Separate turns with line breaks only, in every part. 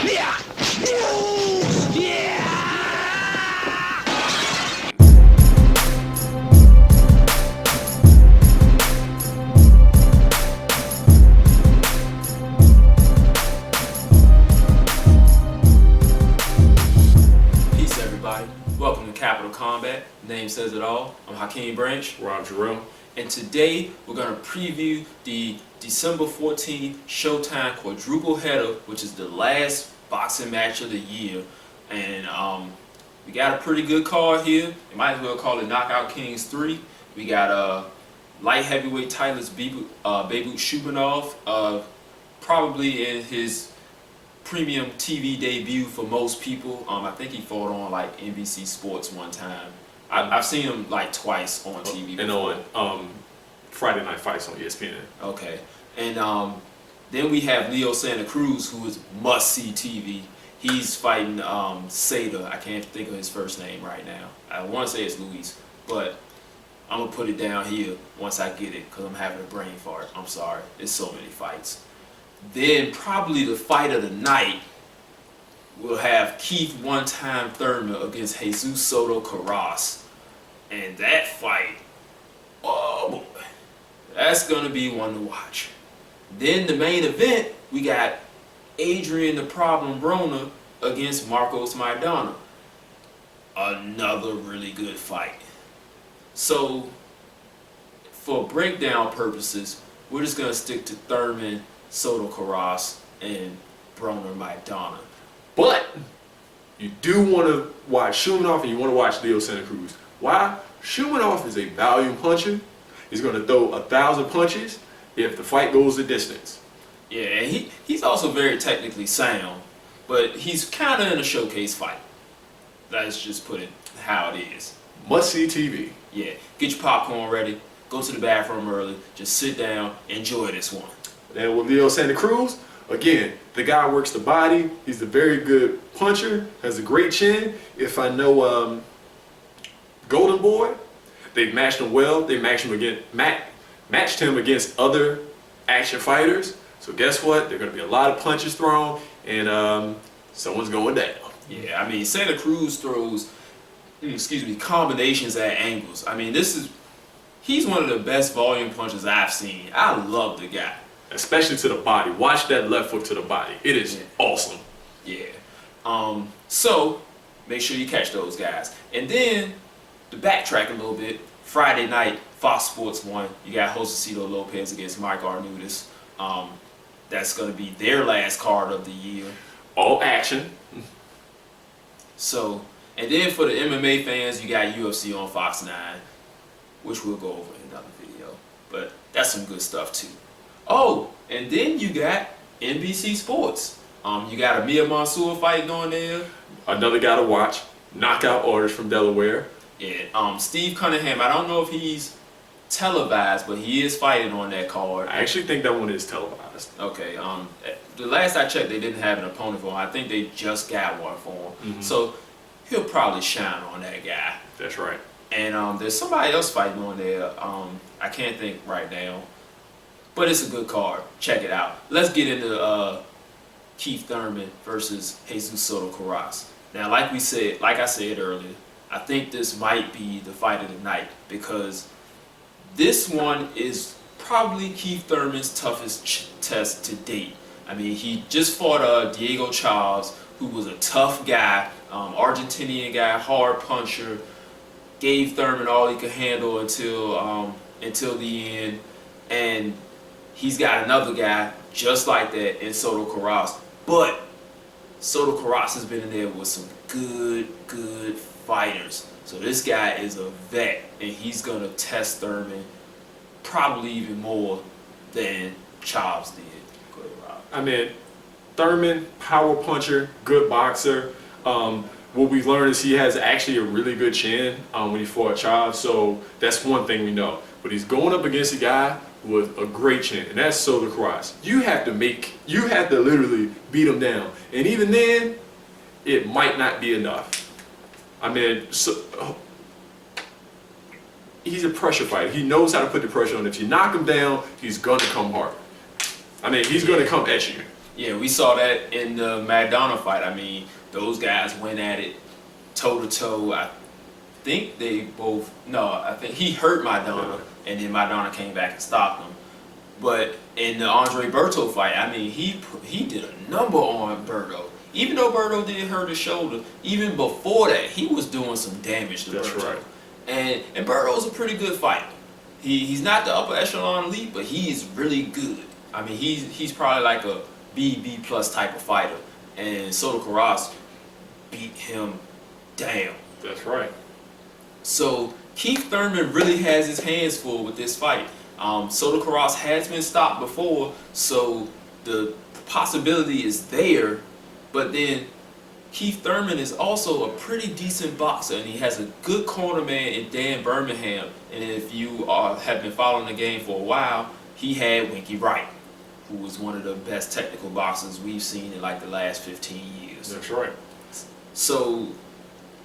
Peace, everybody. Welcome to Capital Combat. Name says it all. I'm Hakeem Branch.
Rob Jarrell.
And today we're going to preview the December 14th Showtime quadruple header, which is the last boxing match of the year. And we got a pretty good card here. You might as well call it Knockout Kings 3. We got light heavyweight titleist Beibut Shumenov, probably in his premium TV debut for most people. I think he fought on like NBC Sports one time. I've seen him like twice on TV
and
before.
on Friday Night Fights on ESPN.
Okay, and then we have Leo Santa Cruz, who is must-see TV. He's fighting Seda. I can't think of his first name right now. I want to say it's Luis, but I'm gonna put it down here once I get it because I'm having a brain fart. I'm sorry. There's so many fights. Then probably the fight of the night, we'll have Keith one-time Thurman against Jesus Soto-Karass. And that fight, oh boy, that's going to be one to watch. Then the main event, we got Adrian the Problem Broner against Broner-Maidana. Another really good fight. So, for breakdown purposes, we're just going to stick to Thurman, Soto-Karass, and Broner-Maidana.
But you do want to watch Shumenov and you want to watch Leo Santa Cruz. Why? Shumenov is a volume puncher. He's going to throw 1,000 punches if the fight goes the distance.
Yeah, and he's also very technically sound, but he's kind of in a showcase fight. Let's just put it how it is.
Must see TV.
Yeah, get your popcorn ready, go to the bathroom early, just sit down, enjoy this one.
And with Leo Santa Cruz, again, the guy works the body. He's a very good puncher, has a great chin. If I know Golden Boy, they've matched him well. They matched him against other action fighters. So guess what? There are going to be a lot of punches thrown, and someone's going down.
Yeah, I mean, Santa Cruz throws, combinations at angles. I mean, he's one of the best volume punchers I've seen. I love the guy.
Especially to the body. Watch that left foot to the body. It is awesome.
Yeah. So make sure you catch those guys. And then to backtrack a little bit, Friday night, Fox Sports 1, you got Josecito Lopez against Mike Arnudis. That's going to be their last card of the year.
All action.
So, and then for the MMA fans, you got UFC on Fox 9, which we'll go over in another video. But that's some good stuff too. Oh, and then you got NBC Sports. You got a Mia Mansour fight going there.
Another guy to watch. Knockout artist from Delaware.
Yeah. Steve Cunningham. I don't know if he's televised, but he is fighting on that card.
I actually think that one is televised.
Okay. The last I checked, they didn't have an opponent for him. I think they just got one for him. Mm-hmm. So he'll probably shine on that guy.
That's right.
And there's somebody else fighting on there. I can't think right now. But it's a good card. Check it out. Let's get into Keith Thurman versus Jesus Soto-Karass. Now, like I said earlier, I think this might be the fight of the night because this one is probably Keith Thurman's toughest test to date. I mean, he just fought Diego Charles, who was a tough guy, Argentinian guy, hard puncher, gave Thurman all he could handle until the end, and he's got another guy just like that in Soto-Karass. But Soto-Karass has been in there with some good fighters. So this guy is a vet, and he's going to test Thurman probably even more than Charles did. Go ahead, Rob.
I mean, Thurman, power puncher, good boxer. What we've learned is he has actually a really good chin when he fought Charles. So that's one thing we know. But he's going up against a guy with a great chin, and that's Soto-Karass. You have to literally beat him down, and even then, it might not be enough. I mean, he's a pressure fighter. He knows how to put the pressure on. If you knock him down, he's gonna come hard. I mean, he's gonna come at you.
Yeah, we saw that in the Maidana fight. I mean, those guys went at it toe to toe. I think they both. No, I think he hurt Maidana, and then Maidana came back and stopped him. But in the Andre Berto fight, I mean, he did a number on Berto. Even though Berto did hurt his shoulder, even before that, he was doing some damage to
That's
Berto.
right.
And Berto's a pretty good fighter. He's not the upper echelon elite, but he's really good. I mean, he's probably like a B plus type of fighter. And Soto-Karass beat him down.
That's right.
So Keith Thurman really has his hands full with this fight. Soto-Karass has been stopped before, so the possibility is there. But then Keith Thurman is also a pretty decent boxer, and he has a good cornerman in Dan Birmingham. And if you have been following the game for a while, he had Winky Wright, who was one of the best technical boxers we've seen in like the last 15 years.
That's right.
So,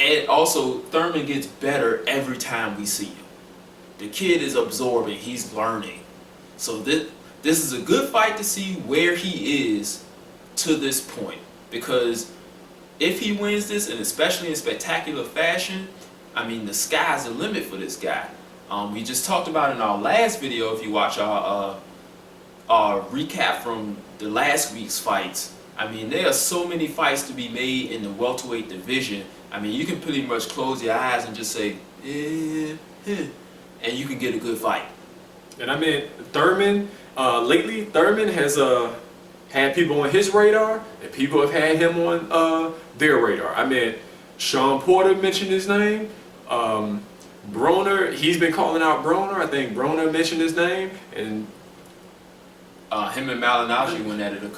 and also Thurman gets better every time we see him. The kid is absorbing, he's learning. So this is a good fight to see where he is to this point. Because if he wins this, and especially in spectacular fashion, I mean, the sky's the limit for this guy. We just talked about in our last video, if you watch our recap from the last week's fights, I mean, there are so many fights to be made in the welterweight division. I mean, you can pretty much close your eyes and just say, and you can get a good fight.
And I mean, Thurman, lately, Thurman has had people on his radar, and people have had him on their radar. I mean, Sean Porter mentioned his name. Broner, he's been calling out Broner. I think Broner mentioned his name. And
him and Malignaggi went at it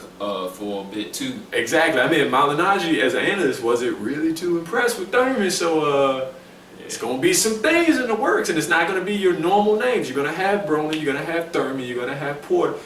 for a bit too.
Exactly. I mean, Malignaggi, as an analyst, wasn't really too impressed with Thurman. So it's going to be some things in the works, and it's not going to be your normal names. You're going to have Broner, you're going to have Thurman, you're going to have Porter.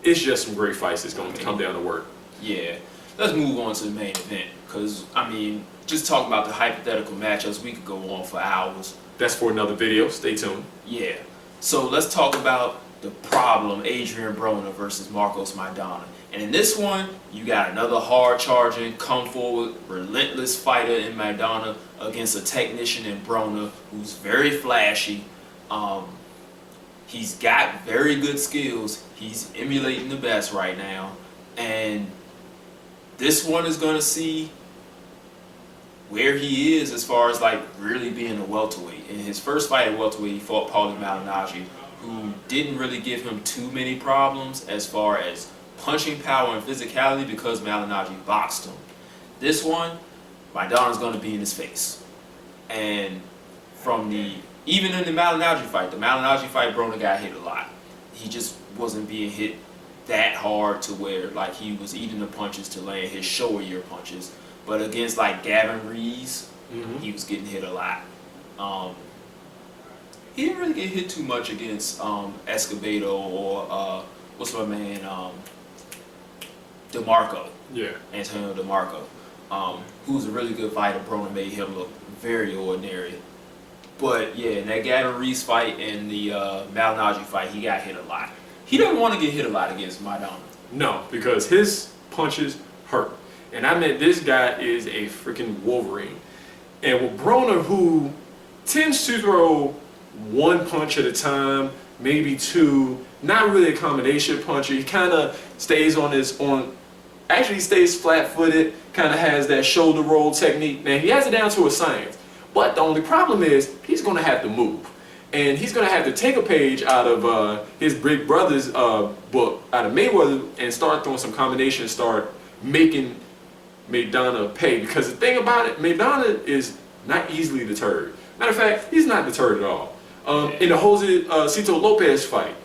It's just some great fights that's going to come down to work.
Yeah. Let's move on to the main event, because, I mean, just talking about the hypothetical matchups, we could go on for hours.
That's for another video. Stay tuned.
Yeah. So let's talk about the problem, Adrian Broner versus Marcos Maidana. And in this one, you got another hard-charging, come-forward, relentless fighter in Maidana against a technician in Broner who's very flashy. He's got very good skills. He's emulating the best right now. And this one is going to see where he is as far as like really being a welterweight. In his first fight at welterweight, he fought Paulie Malignaggi, who didn't really give him too many problems as far as punching power and physicality because Malignaggi boxed him. This one, Maidana's going to be in his face. And even in the Malignaggi fight, Broner got hit a lot. He just wasn't being hit that hard to where like he was eating the punches to land his show-a-year punches. But against like Gavin Rees, he was getting hit a lot. He didn't really get hit too much against Escobedo or what's my man, DeMarco.
Yeah.
Antonio DeMarco, who's a really good fighter. Broner made him look very ordinary. But yeah, in that Gavin Rees fight and the Malignaggi fight, he got hit a lot. He doesn't want to get hit a lot against Maidana.
No, because his punches hurt. And I mean, this guy is a freaking Wolverine. And with Broner, who tends to throw one punch at a time, maybe two, not really a combination puncher. He kind of stays actually stays flat-footed, kind of has that shoulder roll technique. Now, he has it down to a science. But the only problem is he's going to have to move. And he's going to have to take a page out of his big brother's book, out of Mayweather, and start throwing some combinations, start making Maidana pay. Because the thing about it, Maidana is not easily deterred. Matter of fact, he's not deterred at all. In the Josecito Lopez fight,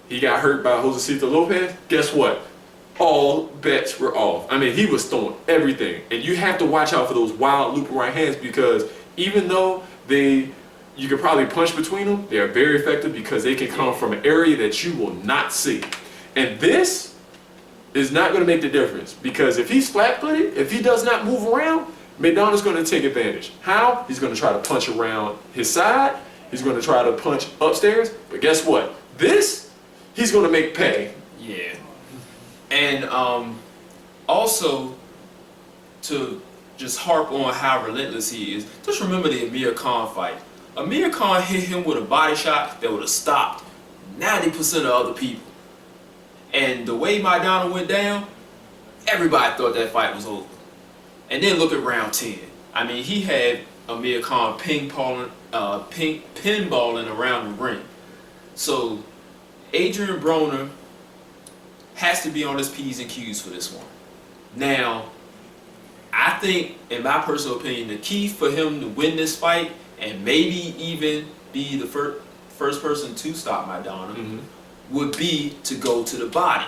he got hurt by Josecito Lopez. Guess what? All bets were off. I mean, he was throwing everything. And you have to watch out for those wild looping right hands, because even though you could probably punch between them, they are very effective because they can come from an area that you will not see. And this is not going to make the difference, because if he's flat-footed, if he does not move around, Maidana's going to take advantage. How? He's going to try to punch around his side. He's going to try to punch upstairs. But guess what? He's going to make pay.
Yeah. And also, to just harp on how relentless he is, just remember the Amir Khan fight. Amir Khan hit him with a body shot that would have stopped 90% of other people. And the way Maidana went down, everybody thought that fight was over. And then look at round 10. I mean, he had Amir Khan pinballing around the ring. So Adrian Broner has to be on his P's and Q's for this one. Now, I think, in my personal opinion, the key for him to win this fight and maybe even be the first person to stop Maidana would be to go to the body.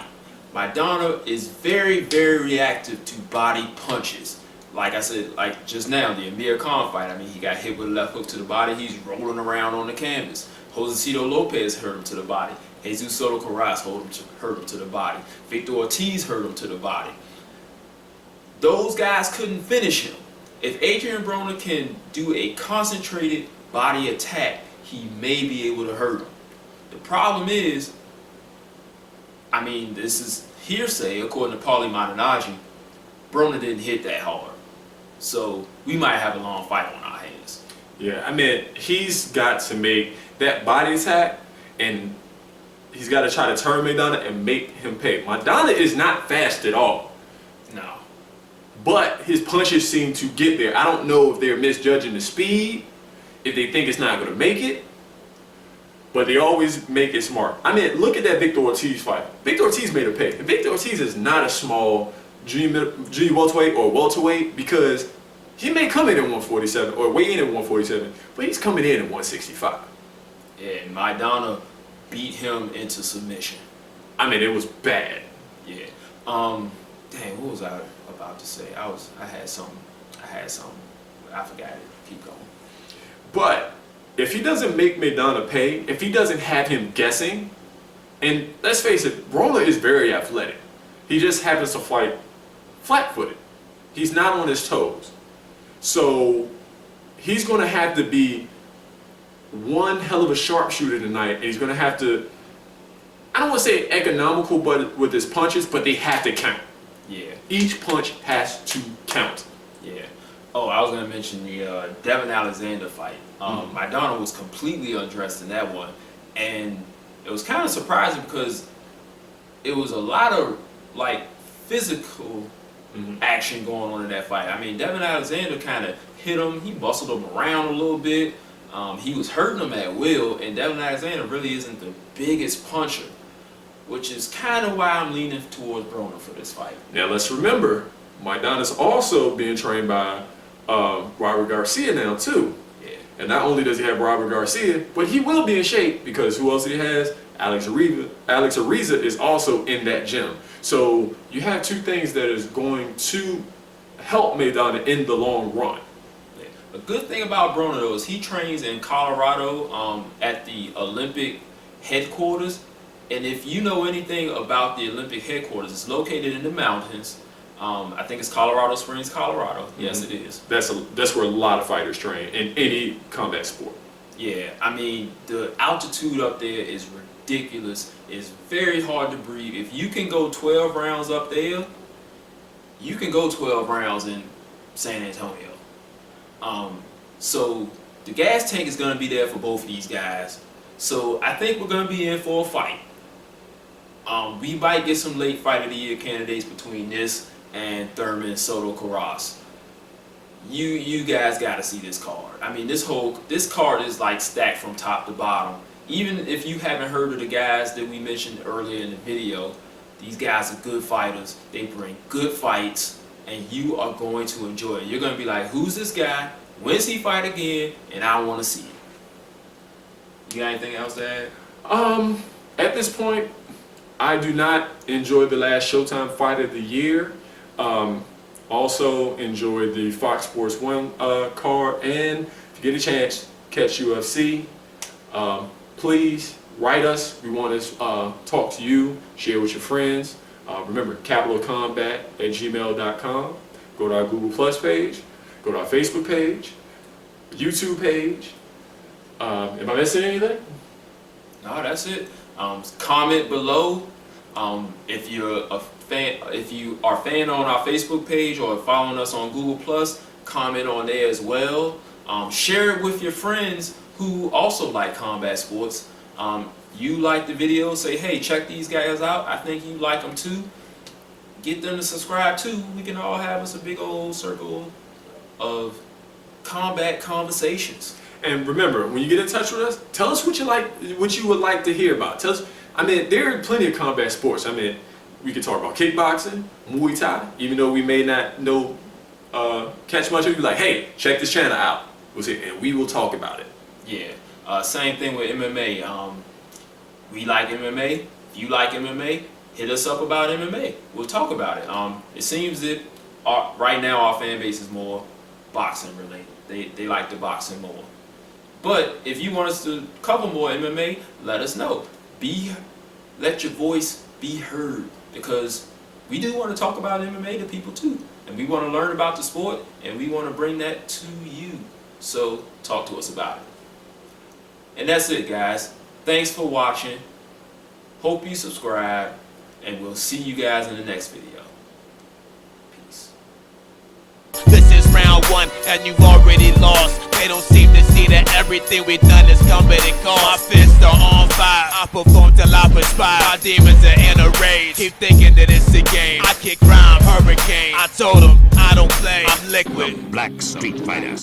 Maidana is very, very reactive to body punches. Like I said, like just now, the Amir Khan fight, I mean, he got hit with a left hook to the body. He's rolling around on the canvas. Josecito Lopez hurt him to the body. Jesus Soto-Karass hurt him to the body. Victor Ortiz hurt him to the body. Those guys couldn't finish him. If Adrian Broner can do a concentrated body attack, he may be able to hurt him. The problem is, I mean, this is hearsay according to Paulie Malignaggi, Broner didn't hit that hard. So we might have a long fight on our hands.
Yeah, I mean, he's got to make that body attack, and he's got to try to turn Maidana and make him pay. Maidana is not fast at all.
No.
But his punches seem to get there. I don't know if they're misjudging the speed, if they think it's not going to make it, but they always make it smart. I mean, look at that Victor Ortiz fight. Victor Ortiz made a pay. And Victor Ortiz is not a small G welterweight or welterweight, because he may come in at 147 or weigh in at 147, but he's coming in at 165.
Yeah, and Maidana beat him into submission.
I mean, it was bad.
Yeah. Dang, what was I about to say? I had something. I forgot it. Keep going.
But if he doesn't make Maidana pay, if he doesn't have him guessing, and let's face it, Broner is very athletic. He just happens to fight flat-footed. He's not on his toes. So he's going to have to be one hell of a sharpshooter tonight, and he's going to have to, I don't want to say economical but with his punches, but they have to count.
Yeah.
Each punch has to count.
Yeah. Oh, I was going to mention the Devin Alexander fight. Maidana was completely undressed in that one, and it was kind of surprising because it was a lot of like physical action going on in that fight. I mean, Devin Alexander kind of hit him. He bustled him around a little bit. He was hurting him at will, and Devin Alexander really isn't the biggest puncher, which is kind of why I'm leaning towards Broner for this fight.
Now let's remember, Maidana's also being trained by Robert Garcia now too.
Yeah.
And not only does he have Robert Garcia, but he will be in shape because who else he has? Alex Ariza is also in that gym. So you have two things that is going to help Maidana in the long run.
Yeah. The good thing about Broner though is he trains in Colorado at the Olympic headquarters. And if you know anything about the Olympic headquarters, it's located in the mountains. I think it's Colorado Springs, Colorado. Yes, it is.
That's where a lot of fighters train in any combat sport.
Yeah, I mean, the altitude up there is ridiculous. It's very hard to breathe. If you can go 12 rounds up there, you can go 12 rounds in San Antonio. So the gas tank is going to be there for both of these guys. So I think we're going to be in for a fight. We might get some late fight of the year candidates between this and Thurman-Soto-Karass. You guys got to see this card. I mean, this card is like stacked from top to bottom. Even if you haven't heard of the guys that we mentioned earlier in the video, these guys are good fighters. They bring good fights, and you are going to enjoy it. You're going to be like, who's this guy? When's he fight again? And I want to see it. You got anything else to add?
At this point, I do not enjoy the last Showtime fight of the year. Also enjoyed the Fox Sports 1 card, and if you get a chance, catch UFC. Please write us. We want to talk to you, share with your friends. Remember, capitalcombat@gmail.com. Go to our Google Plus page. Go to our Facebook page, YouTube page. Am I missing anything?
No, that's it. Comment below. If you're a if you are fan on our Facebook page or following us on Google Plus, comment on there as well. Share it with your friends who also like combat sports. You like the video, say, hey, check these guys out. I think you like them too. Get them to subscribe too. We can all have us a big old circle of combat conversations.
And remember, when you get in touch with us, tell us what you would like to hear about. Tell us. I mean, there are plenty of combat sports. I mean, we could talk about kickboxing, Muay Thai. Even though we may not know catch much of it, be like, hey, check this channel out. We'll see, and we will talk about it.
Yeah. Same thing with MMA. We like MMA. If you like MMA, hit us up about MMA. We'll talk about it. It seems that right now our fan base is more boxing related. They like the boxing more. But if you want us to cover more MMA, let us know. Let your voice be heard, because we do want to talk about MMA to people too, and we want to learn about the sport, and we want to bring that to you. So talk to us about it. And that's it, guys. Thanks for watching. Hope you subscribe, and we'll see you guys in the next video. Peace.
This is round one, and you've already lost. They don't seem to see that everything we've done is come at a cost. My fists are on fire. I perform till I perspire. My demons are in a rage. Keep thinking that it's a game. I kick rhyme, hurricane. I told them I don't play. I'm liquid.
Black Street Fighter.